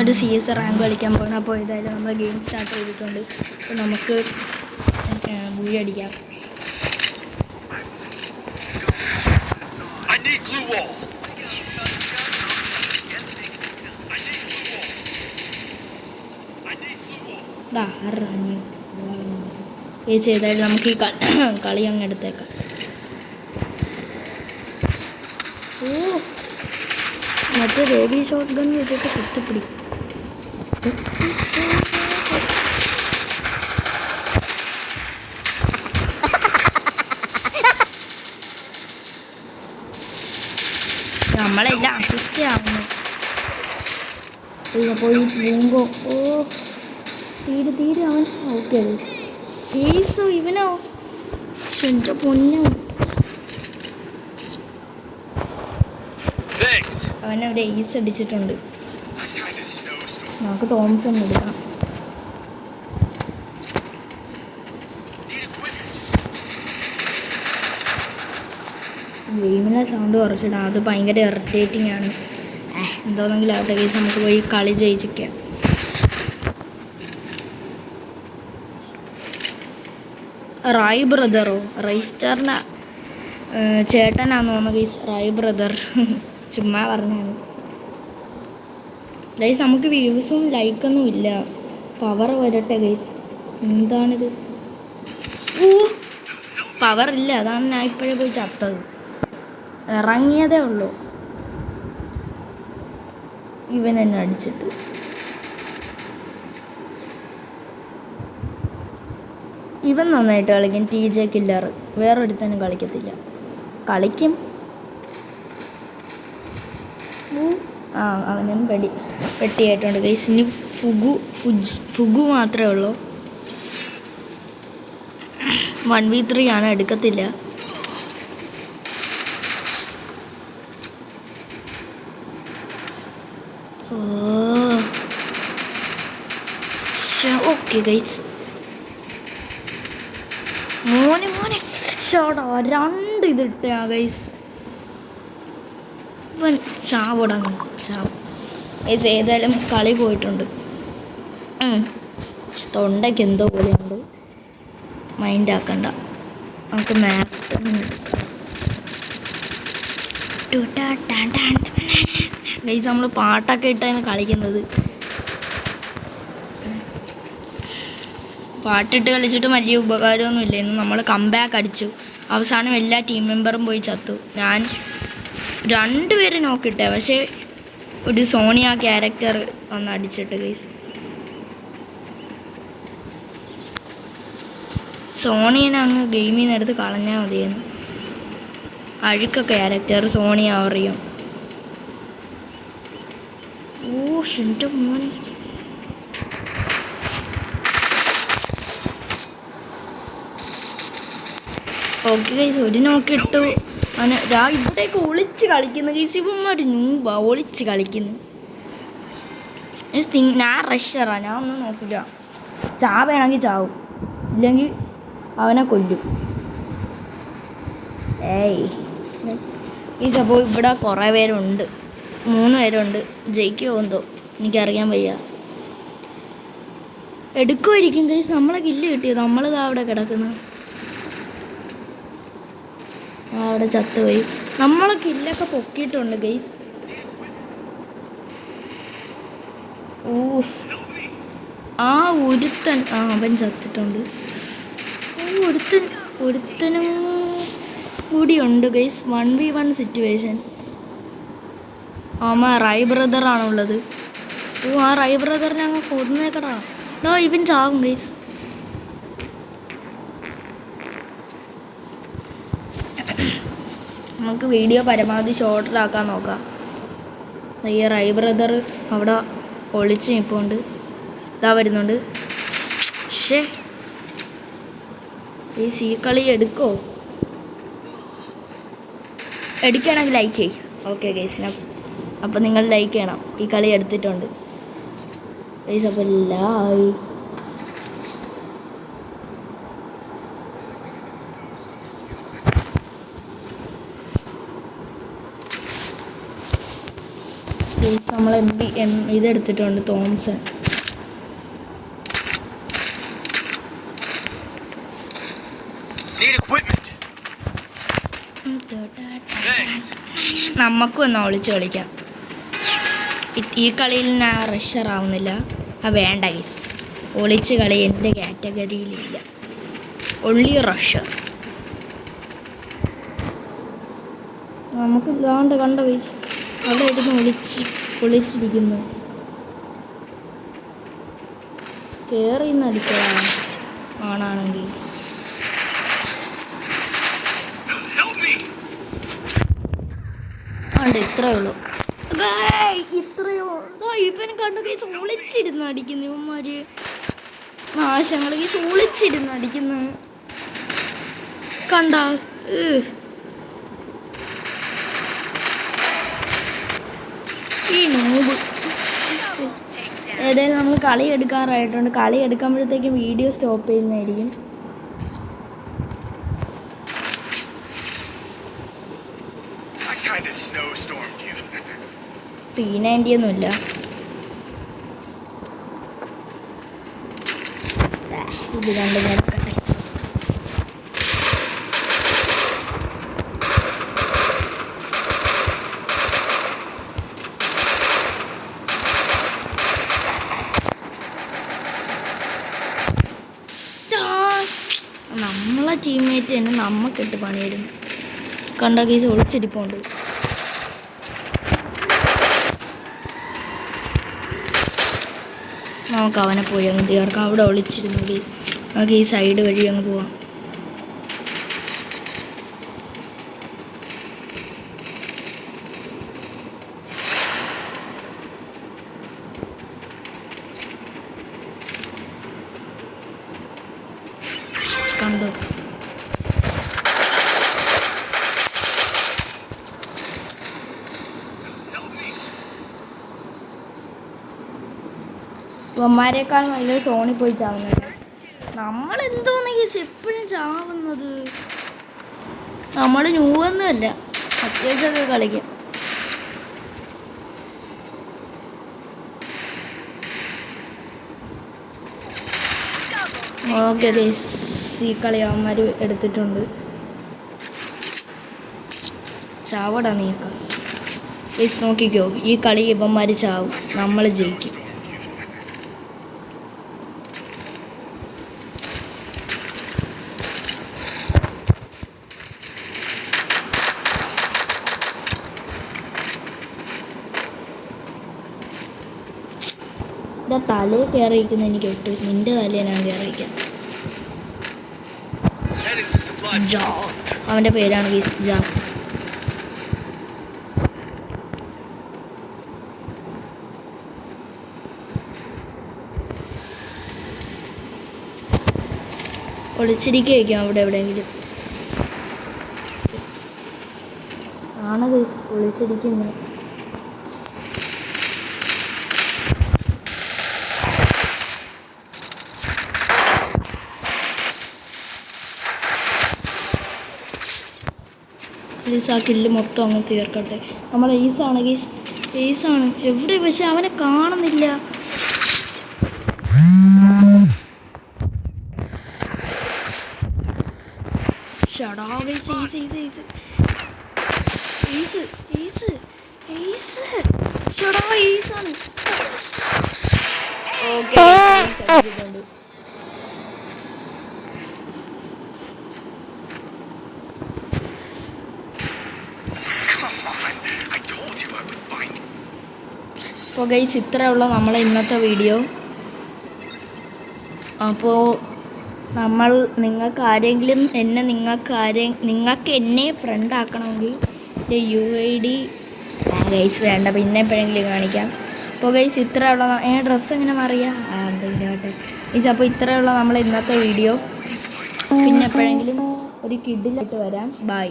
നമ്മളൊരു CS rank കളിക്കാൻ പോകണം. അപ്പോൾ ഏതായാലും നമ്മൾ ഗെയിം സ്റ്റാർട്ട് ചെയ്തിട്ടുണ്ട്. അപ്പോൾ നമുക്ക് ബൂയി അടിക്കാം. ഏതായാലും നമുക്ക് ഈ കളി അങ്ങ് എടുത്തേക്കാം. ഓ മറ്റേ ബേബി ഷോട്ട് ഗൺ വെച്ചിട്ട് കുത്തിപ്പിടി. നമ്മളെല്ലാം അസിസ്റ്റ് ആവുന്നു. പോയി പൂങ്കോ. ഓ തീരെ അവൻ ഓക്കെ ഏസോ ഇവനോ എൻ്റെ പൊന്നോ. അവനവിടെ ഏസ് അടിച്ചിട്ടുണ്ട്. നമുക്ക് തോംസൺ എടുക്കാം. ഗെയിമിലെ സൗണ്ട് കുറച്ചിടാം, അത് ഭയങ്കര ഇറിറ്റേറ്റിംഗ് ആണ്. എന്തോന്നെങ്കിലും ആവട്ടെ കേസ്, നമുക്ക് പോയി കളി ജയിച്ചിരിക്കാം. റായ് ബ്രദറോ? റൈസ്റ്റാറിൻ്റെ ചേട്ടനാന്ന് തോന്നുന്നു ഗൈസ്, റായ് ബ്രദർ. ചുമ്മാ പറഞ്ഞാണ് ഗൈസ്. നമുക്ക് വ്യൂസും ലൈക്കൊന്നും ഇല്ല. പവർ വരട്ടെ ഗൈസ്. എന്താണിത്? പവറില്ല, അതാണ് ഞാൻ ഇപ്പോഴേ പോയി ചത്തത്. ഇറങ്ങിയതേ ഉള്ളൂ ഇവൻ എന്നെ അടിച്ചിട്ട്. ഇവൻ നന്നായിട്ട് കളിക്കും. TJ കില്ലർ വേറൊരുത്തനും കളിക്കത്തില്ല. കളിക്കും. അവനും പെട്ടിയായിട്ടുണ്ട് ഗൈസ്. ഇനി ഫുഗു മാത്രമേ ഉള്ളൂ. 1v3 ആണ്, എടുക്കത്തില്ല. Okay guys. മോനെ ഷോടാ 2 ഇതിട്ട ഗൈസ്. ഇവൻ ചാവടങ്ങ് ചാവ് ഗൈസ്. ഏതായാലും കളി പോയിട്ടുണ്ട്. തൊണ്ടയ്ക്ക് എന്തോ പോലെയുണ്ട്, മൈൻഡ് ആക്കണ്ട. നമുക്ക് മാപ്പ് ഗൈസ്. നമ്മൾ പാട്ടൊക്കെ ഇട്ടാണ് കളിക്കുന്നത്. പാട്ടിട്ട് കളിച്ചിട്ട് വലിയ ഉപകാരമൊന്നുമില്ല. ഇന്ന് നമ്മൾ കംബാക്ക് അടിച്ചു. അവസാനം എല്ലാ ടീം മെമ്പറും പോയി ചത്തു. ഞാൻ 2 പേര് നോക്കിട്ടെ, പക്ഷേ ഒരു സോണിയ ക്യാരക്ടർ വന്ന് അടിച്ചിട്ട് ഗൈസ്. സോണിയനെ അങ്ങ് ഗെയിമിൽ നിന്ന് എടുത്ത് കളഞ്ഞാൽ മതിയെന്ന്. അഴുക്ക ക്യാരക്ടർ സോണിയ അറിയാം. ഓ എൻ്റെ മോനെ. ഓക്കെ ഗൈസ്, ഒരു നോക്കിട്ടു. അവന് ഇവിടേക്ക് ഒളിച്ച് കളിക്കുന്നു ഗൈസ്. ഇവന്മാര് നൂബ ഒളിച്ച് കളിക്കുന്നു. ഞാൻ റഷറാ, ഞാൻ ഒന്നും നോക്കില്ല. ചാവേണമെങ്കിൽ ചാവും, ഇല്ലെങ്കിൽ അവനെ കൊല്ലും. ഗൈസ് അപ്പോൾ ഇവിടെ കുറേ പേരുണ്ട്. 3 പേരുണ്ട്. ജയിക്കുമോ എന്തോ എനിക്കറിയാൻ വയ്യ. എടുക്കുമായിരിക്കും ഗൈസ്. നമ്മളെ കില്ല് കിട്ടിയത്. നമ്മളിതാ അവിടെ കിടക്കുന്നു. അവിടെ ചത്തുപോയി. നമ്മളെ കില്ലൊക്കെ പൊക്കിയിട്ടുണ്ട് ഗൈസ്. ഒരുത്തൻ അവൻ ചത്തിട്ടുണ്ട്. ഒരുത്തനും കൂടിയുണ്ട് ഗൈസ്. 1v1 situation. റായ് ബ്രദറാണുള്ളത്. ആ റായ് ബ്രദറിനെ അങ്ങ് കൊന്നേക്കടാ. ഇവൻ ചാവും ഗൈസ്. നമുക്ക് വീഡിയോ പരമാവധി ഷോർട്ടിലാക്കാൻ നോക്കാം. ഈ റായ് ബ്രദർ അവിടെ ഒളിച്ച് നിൽപ്പുണ്ട്. ഇതാ വരുന്നുണ്ട്. ഈ കളി എടുക്കോ? എടുക്കുകയാണെങ്കിൽ ലൈക്ക് ചെയ്യും. ഓക്കെ ഗൈസ്, അപ്പോൾ നിങ്ങൾ ലൈക്ക് ചെയ്യണം. ഈ കളി എടുത്തിട്ടുണ്ട് ഗൈസ്. അപ്പോൾ ലൈക്ക്. നമ്മൾ ഇതെടുത്തിട്ടുണ്ട് തോംസൺ. നമുക്കും ഒന്ന് ഒളിച്ച് കളിക്കാം. ഈ കളിയിൽ ഞാൻ റഷർ ആവുന്നില്ല. വേണ്ട ഗൈസ്, ഒളിച്ച് കളി എൻ്റെ കാറ്റഗറിയിലില്ല. ഒള്ളി റഷർ. നമുക്ക് ഇല്ലാണ്ട് കണ്ട ഗൈസ് അവിടെ ഇരുന്ന് ഒളിച്ചിരിക്കുന്നു. കയറി നിന്ന് അടിക്കണം ആണാണെങ്കിൽ. ഉണ്ട് ഇത്രയേ ഉള്ളൂ. ഇത്രയോ ഇവൻ കണ്ട കേസ് ഒളിച്ചിരുന്ന് അടിക്കുന്നു. ഇവന്മാര് നാശങ്ങൾ കേസ് ഒളിച്ചിരുന്ന് അടിക്കുന്നു. കണ്ട ഈ നൂബ്. ഏതായാലും നമ്മൾ കളി എടുക്കാറായിട്ടുണ്ട്. കളി എടുക്കുമ്പോഴത്തേക്കും വീഡിയോ സ്റ്റോപ്പ് ചെയ്യുന്നതായിരിക്കും. P90 ഒന്നുമില്ല. ഇത് കണ്ട് നോക്കട്ടെ. നമ്മളെ ടീംമേറ്റ് തന്നെ നമ്മക്കിട്ട് പണിയായിരുന്നു. കണ്ട കേസ് ഒളിച്ചിരിപ്പുണ്ട്. നമുക്ക് അവനെ പോയി അങ്ങ് തീർക്കാം. അവിടെ ഒളിച്ചിരുന്നെങ്കിൽ നമുക്ക് ഈ സൈഡ് വഴി അങ്ങ് പോവാം. കണ്ടോ ഇവന്മാരെക്കാൾ നല്ലത് സോണി പോയി ചാവുന്നത്. നമ്മളെന്തോന്ന് കേസ് എപ്പോഴും ചാവുന്നത്. നമ്മൾ ന്യൂവൊന്നുമല്ല, അത്യാവശ്യമൊക്കെ കളിക്കാം. ഓക്കെ ഗൈസ്, ഈ കളി അവന്മാർ എടുത്തിട്ടുണ്ട്. ചാവടാ നീക്ക ഗൈസ്. നോക്കിക്കോ, ഈ കളി ഇവന്മാർ ചാവും, നമ്മൾ ജയിക്കും. എൻ്റെ തലയിൽ കയറിയിരിക്കുന്ന എനിക്ക് ഇട്ടു. നിൻ്റെ തലയെ ഞാൻ കയറിയിരിക്കാം. ജാത്ത്, അവൻ്റെ പേരാണ് ഗൈസ്, ജാത്ത്. ഒളിച്ചിരിക്കും അവിടെ എവിടെയെങ്കിലും ആണ് ഗൈസ് ഒളിച്ചിരിക്കുന്നത്. പ്ലീസ് ആ കില്ല് മൊത്തം അങ്ങ് തീർക്കട്ടെ. നമ്മൾ ഏസാണ് ഗൈസ്, ഏസാണ്. എവിടെ പക്ഷെ അവനെ കാണുന്നില്ല. അപ്പോൾ ഗൈസ് ഇത്രയുള്ള നമ്മളെ ഇന്നത്തെ വീഡിയോ. അപ്പോൾ നമ്മൾ നിങ്ങൾക്ക് എന്നെ ഫ്രണ്ട് ആക്കണമെങ്കിൽ എൻ്റെ UID ഗൈസ് വേണ്ട, പിന്നെ എപ്പോഴെങ്കിലും കാണിക്കാം. അപ്പോൾ ഗൈസ് ഇത്രയുള്ള ഡ്രസ്സ് എങ്ങനെ മാറിയാൽ ഗൈസ്. അപ്പോൾ ഇത്രയുള്ള നമ്മൾ ഇന്നത്തെ വീഡിയോ. പിന്നെ എപ്പോഴെങ്കിലും ഒരു കിഡിലായിട്ട് വരാം. ബൈ.